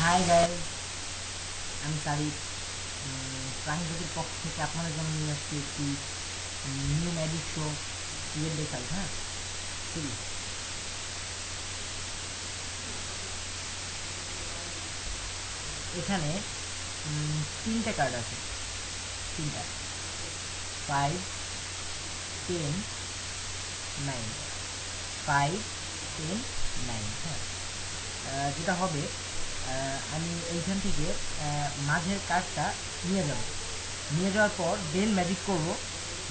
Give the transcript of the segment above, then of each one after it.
Hi guys, আমি তারিক। প্রাণীগতির পক্ষ থেকে আপনাদের জন্য নিয়ে আসছি একটি নিউ ম্যাজিক শো ক্রিয়েট দেখাই। হ্যাঁ, শুরু। এখানে তিনটে কার্ড আছে, তিনটা। 5, 10, 9। 5, 10, 9। হ্যাঁ, যেটা হবে, আমি এইখান থেকে মাঝের কার্ডটা নিয়ে যাব। নিয়ে যাওয়ার পর দেন ম্যাজিক করব।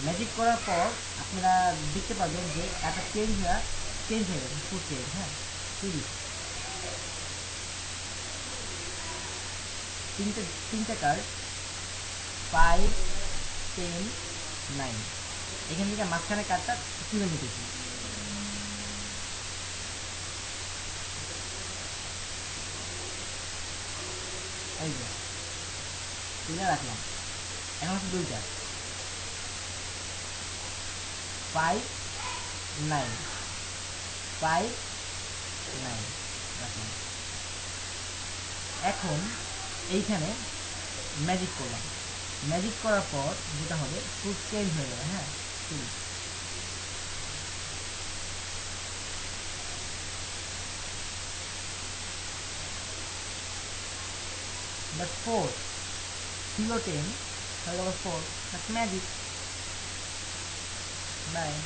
ম্যাজিক করার পর আপনারা দেখতে পাবেন যে একটা চেঞ্জ হয়ে গেছে, ফুড চেঞ্জ। হ্যাঁ, শুরু। তিনটে তিনটে কার্ড, 5, 10, 9। এখান থেকে মাঝখানে কার্ডটা তুলে নিতেছি। এই যে তুলে রাখলাম। এখন হচ্ছে দুইটা, 5, 9। 5, 9 রাখলাম। এখন এইখানে ম্যাজিক করলাম। ম্যাজিক করার পর যেটা হবে, ফুড চেঞ্জ হয়ে যাবে। হ্যাঁ, শুরু। But 4, 0, 10, 4, that's magic. Bye.